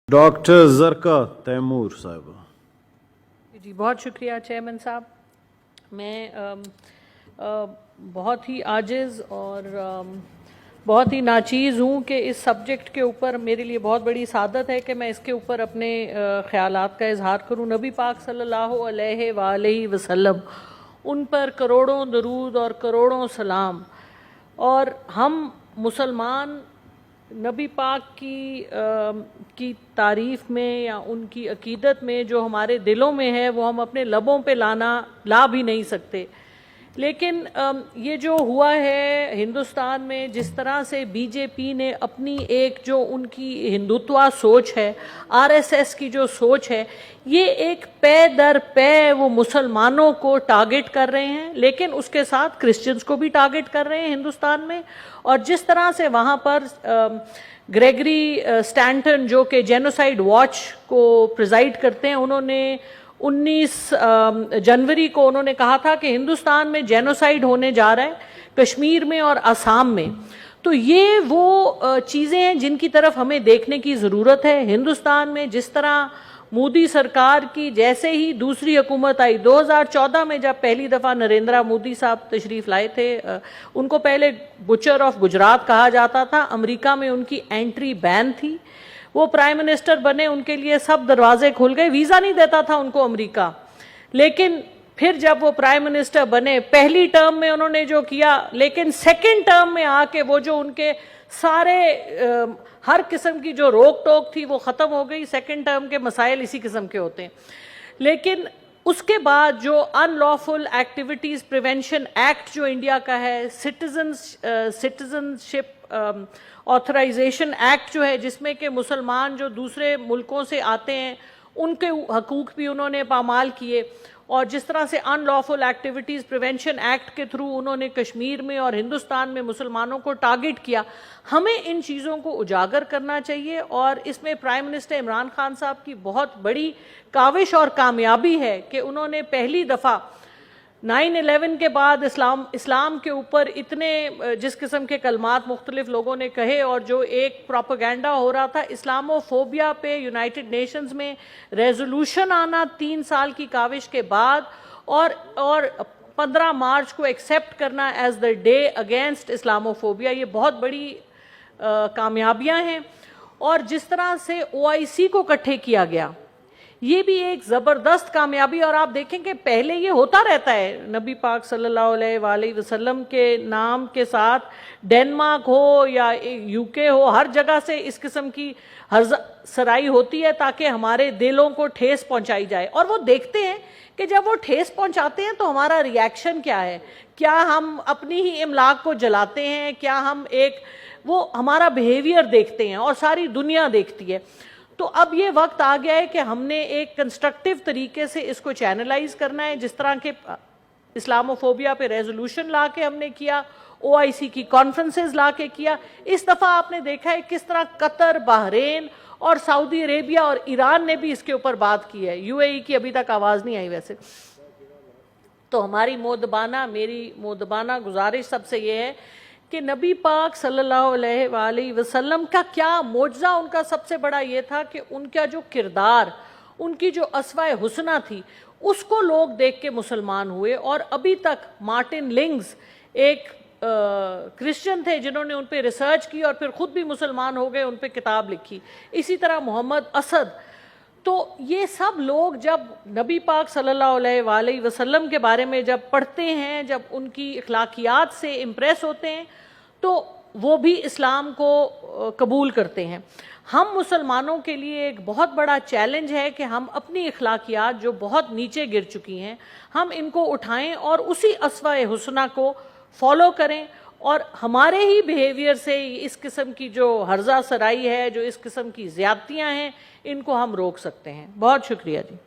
Doctor Zarka Taimur साहिबा। जी बहुत शुक्रिया चेयरमैन साहब। मैं बहुत ही आजिज़ और बहुत ही नाचीज़ हूँ कि इस सब्जेक्ट के ऊपर मेरे लिए बहुत बड़ी सादत है कि मैं इसके ऊपर अपने ख़यालात का इजहार करूँ। नबी पाक सल्लल्लाहु अलैहि वसल्लम, उन पर करोड़ों दरूद और करोड़ों सलाम। और हम मुसलमान नबी पाक की तारीफ़ में या उनकी अकीदत में जो हमारे दिलों में है वो हम अपने लबों पे ला भी नहीं सकते। लेकिन ये जो हुआ है हिंदुस्तान में, जिस तरह से बीजेपी ने अपनी एक जो उनकी हिंदुत्वा सोच है, आरएसएस की जो सोच है, ये एक पे दर पे वो मुसलमानों को टारगेट कर रहे हैं, लेकिन उसके साथ क्रिश्चियंस को भी टारगेट कर रहे हैं हिंदुस्तान में। और जिस तरह से वहाँ पर ग्रेगरी स्टैंटन जो कि जेनोसाइड वॉच को प्रिजाइड करते हैं, उन्होंने 19 जनवरी को उन्होंने कहा था कि हिंदुस्तान में जेनोसाइड होने जा रहा है, कश्मीर में और असम में। तो ये वो चीज़ें हैं जिनकी तरफ हमें देखने की ज़रूरत है। हिंदुस्तान में जिस तरह मोदी सरकार की जैसे ही दूसरी हुकूमत आई 2014 में, जब पहली दफ़ा नरेंद्र मोदी साहब तशरीफ़ लाए थे, उनको पहले बुचर ऑफ गुजरात कहा जाता था। अमेरिका में उनकी एंट्री बैन थी। वो प्राइम मिनिस्टर बने, उनके लिए सब दरवाजे खुल गए, वीज़ा नहीं देता था उनको अमेरिका। लेकिन फिर जब वो प्राइम मिनिस्टर बने, पहली टर्म में उन्होंने जो किया, लेकिन सेकंड टर्म में आके वो जो उनके सारे हर किस्म की जो रोक टोक थी वो ख़त्म हो गई। सेकंड टर्म के मसाइल इसी किस्म के होते हैं। लेकिन उसके बाद जो अनलॉफुल एक्टिविटीज़ प्रिवेंशन एक्ट जो इंडिया का है, सिटीजनशिप ऑथराइजेशन एक्ट जो है, जिसमें कि मुसलमान जो दूसरे मुल्कों से आते हैं उनके हकूक़ भी उन्होंने पामाल किए। और जिस तरह से अनलॉफुल एक्टिविटीज़ प्रिवेंशन एक्ट के थ्रू उन्होंने कश्मीर में और हिंदुस्तान में मुसलमानों को टारगेट किया, हमें इन चीज़ों को उजागर करना चाहिए। और इसमें प्राइम मिनिस्टर इमरान खान साहब की बहुत बड़ी काविश और कामयाबी है कि उन्होंने पहली दफ़ा 9/11 के बाद इस्लाम के ऊपर इतने जिस किस्म के कलमात मुख्तलिफ लोगों ने कहे और जो एक प्रोपेगेंडा हो रहा था इस्लामोफोबिया पे, यूनाइटेड नेशंस में रेजोल्यूशन आना 3 साल की काविश के बाद, और 15 मार्च को एक्सेप्ट करना as the day against Islamophobia, ये बहुत बड़ी कामयाबियां हैं। और जिस तरह से OIC को इकट्ठे किया गया, ये भी एक ज़बरदस्त कामयाबी। और आप देखें कि पहले ये होता रहता है, नबी पाक सल्लल्लाहु अलैहि वसल्लम के नाम के साथ डेनमार्क हो या UK हो, हर जगह से इस किस्म की सराई होती है ताकि हमारे दिलों को ठेस पहुंचाई जाए। और वो देखते हैं कि जब वो ठेस पहुंचाते हैं तो हमारा रिएक्शन क्या है, क्या हम अपनी ही इमलाक को जलाते हैं, क्या हम वो हमारा बिहेवियर देखते हैं और सारी दुनिया देखती है। तो अब ये वक्त आ गया है कि हमने एक कंस्ट्रक्टिव तरीके से इसको चैनलाइज करना है। जिस तरह के इस्लामोफोबिया पे रेजोल्यूशन ला के हमने किया, OIC की कॉन्फ्रेंसेस ला के किया। इस दफ़ा आपने देखा है किस तरह कतर, बहरीन और सऊदी अरेबिया और ईरान ने भी इसके ऊपर बात की है। UAE की अभी तक आवाज़ नहीं आई वैसे। तो मेरी मोदबाना गुजारिश सबसे ये है कि नबी पाक सल्लल्लाहु अलैहि वसल्लम का क्या मोजज़ा, उनका सबसे बड़ा ये था कि उनका जो किरदार, उनकी जो अस्वाए हुस्ना थी, उसको लोग देख के मुसलमान हुए। और अभी तक मार्टिन लिंग्स एक क्रिश्चियन थे जिन्होंने उन पर रिसर्च की और फिर ख़ुद भी मुसलमान हो गए, उन पर किताब लिखी। इसी तरह मोहम्मद असद। तो ये सब लोग जब नबी पाक सल्लल्लाहु अलैहि वसल्लम के बारे में जब पढ़ते हैं, जब उनकी अखलाकियात से इम्प्रेस होते हैं, तो वो भी इस्लाम को कबूल करते हैं। हम मुसलमानों के लिए एक बहुत बड़ा चैलेंज है कि हम अपनी अखलाकियात जो बहुत नीचे गिर चुकी हैं, हम इनको उठाएं और उसी अस्वाए हुस्ना को फॉलो करें। और हमारे ही बिहेवियर से इस किस्म की जो हर्जा सराई है, जो इस किस्म की ज़्यादतियाँ हैं, इनको हम रोक सकते हैं। बहुत शुक्रिया जी।